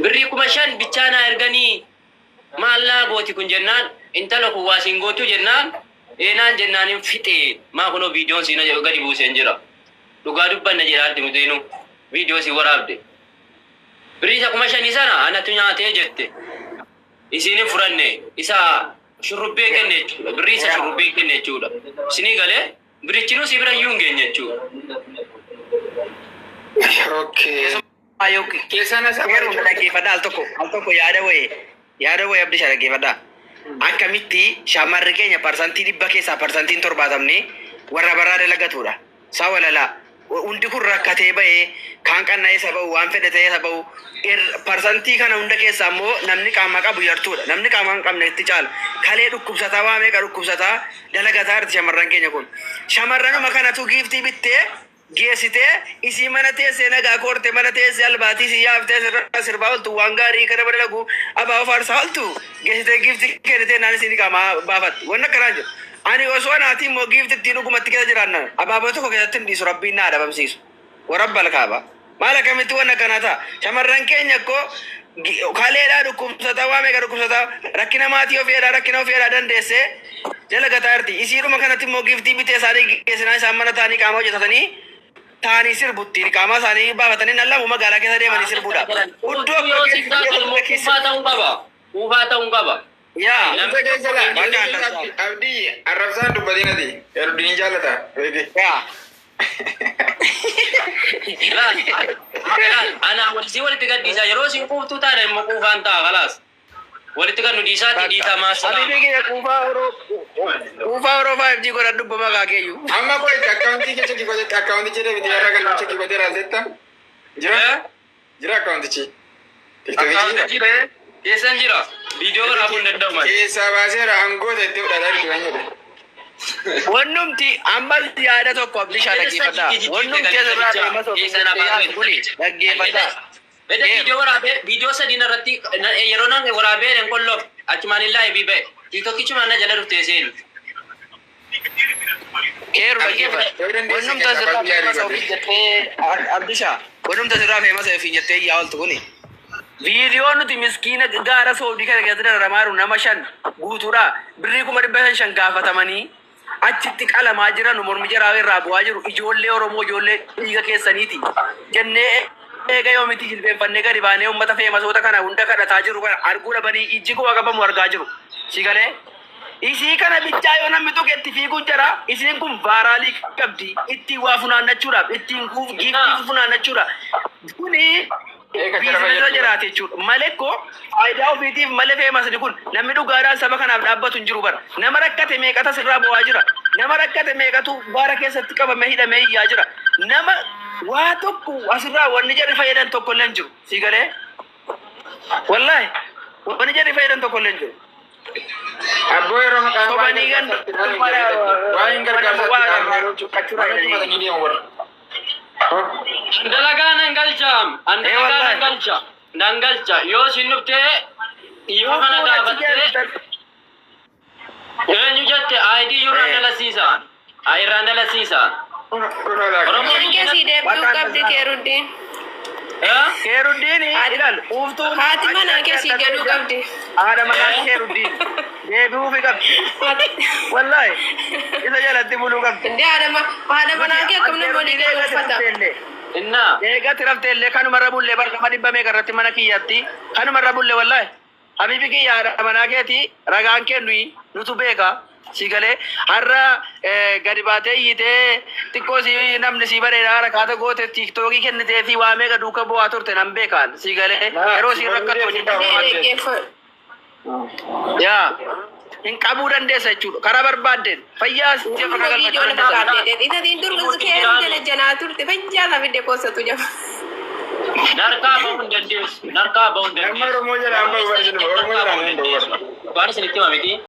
birrii 5,000 bichaana erganii maallaa gooti kun jennaan intala kun waasiin gootu jennaan eenaan jennaanin fixee maa kunoo viidiyoon siina gadi buuseen jira dhugaa dubbanna jedhaaddi nuteenu viidiyoo si waraabde birrii isa 5,000 sana anatu nyaatee jette isiin furanne isa shurrubbee kenne jechuudha birrii isa shurrubbee kenne jechuudha isinii galee birichinu si bira yuun geenye jechuudha. Okay. Ayo kesana sabaru dhaggeeffadha al tokko yaada wayi abdi sha dhaggeeffadha akkamitti shamarri keenya parsantii 100 keessaa parsantiin 70 warra baraada lagatudha sawalala hundi kun rakkatee ba'ee kan qanna'ee saba'u waan fedhe ta'ee saba'u parsantii kana hunda keessaa immoo namni qaama qabu yartuudha namni qaama hin qabne itti caala kalee dhukkubsataa waa meeqa dhukkubsataa dalagataa irratti shamarran keenya kun shamarranuma kanatu giiftii bittee geessitee isii mana teessee nagaa koorte mana teessee albaatii si yaaftee sirbaa oltu waan gaarii kana bada lagu abaa faarsaa oltu geessitee giiftii kennitee naan isin qaamaa baafatti wanna akkanaa jiru ani osoo naati immoo giiftii ittiin dhugumatti keessa jiraanna abaaboo tokko keessatti hin dhiisu rabbiin naa adabamsiisu warabbal kaaba maal akkamitti wanna akkanaa ta'a shamarran keenya akkoo kaleedhaa dhukkubsataa waa meeqa dhukkubsataa rakkina maatii ofeedhaa dandeessee jala gataa jirti isiidhuma kanatti immoo giiftii bitee isaanii geessinaa isaan mana ta'anii qaama hojjetatanii taanii sirbutti qaama isaanii baafatanii nallamu magaalaa keessa deemanii sirbuudha. Uufaa ta'uu qaba. Yaa abdi arrabsaan dubbatinati erdiin jaalata. Yaa. Ana walitti gaddiisa yeroo isin quuftuu taane immoo quufaan ta'a kalaas. Walitti kan nu dhiisaatti dhiitaa maasala. Habibi kee quufaa Oroo 5G godhan dubbama kaakeeyyu. Amma koo itti akkaawuntii keessa kifatetti akkaawuntii jedhee biti yarra galmacha kifatee raasetta. Jira akkaawuntichi. Akkaawuntichi keessan jira. Viidiyoo waraabuu hin danda'u malee. Keessaa baaseera aangoota itti fudhataa jirtu kan jedhe. Wannumti ammas yaada tokko abdishaa dhaggeeffadhaa. Wannumti asirraa deemas ofii dhaggeeffadhaa. Beda video sadii narratti yeroo nan waraabee den kollof achumaanillaa ebibe tiktokichuma na jala dhuftee seenu. Keeru dhaggeeffadha. Wannumti asirraa deemas ofii jettee abdishaa. Wannumti asirraa deemas ofii jettee yaa oltu kuni. Viidiyoon nuti miskiina gaara soodii kana keessatti dararamaa jiru nama 5 guutuudha. Birrii 500 gaafatamanii achitti qalamaa jiran mormi jaraa irraa bu'aa jiru ijoollee Oromoo ijoollee dhiiga keessaniiti jennee eega yoomiti jilbeenfannee gadi baanee uummata feemasoota kana hunda kadhataa jiru kana arguu dhabanii ijji koo qabamu argaa jiru si galee isii kana bichaa yoo namni tokko itti fiiguu jira isiin kun vaaraalii qabdi ittiin waa funaannachuudhaaf ittiin giiftii funaannachuudhaaf kuni biizinasa jiraate jechuudha malee koo faayidaa ofiitiif malee feemasni kun namni dhugaadhaan saba kanaaf dhaabbatu hin jiru bara nama rakkate meeqata sirraa bu'aa jira nama rakkate meeqatu baara keessatti qabame hidhamee iyyaa jira nama waa tokko asirraa wanni jedhi fayyadan tokko illee hin jiru si galee wallaahi wanni jedhi fayyadan tokko illee hin jiru. Abboo yeroo maqaan Sobanii gan waa hin gargaarsa Dalagaa nan galcha yoo sin dhuftee dhiifa kana gaafattee eenyu jette ID irraan dalasiisan. Oromoon keessi deebi'uu qabdi Keeruddiin. Keeruddiin ilal uuftuu Haati manaa keessi galuu qabdi. haadha manaa Keeruddiin deebi'uufi qabdi wallaahi isa jalatti buluu qabdi. Indee haadha manaa kee akkam nama walii galuu uffata. Innaa Eegatti rafteellee kanumarra bullee barkama 100 meeqarratti mana kiyyatti kanumarra bullee wallaahi habibi kiyya haadha manaa keeti ragaan kennu nutu beeka si galee har'a gadi baatee iyyitee xiqqoo si namni si bareedaa rakkaata goote tiiktookii kennitee fi waa meeqa duuka bu'aa turte nan beekaan si galee yeroo si rakkatu hojii yaa hin qabuu dandeessa jechuudha karaa barbaaddeen fayyaa sitti akka galfachuu Itaatiin durbi Keeruu jala janaa turte fayyaa lafidde koosatu jaba. narkaa ba'uu hin dandeessu. Amma Oromoo jala amma barsiinu Oromoo jala hin Waan isinitti hima miti.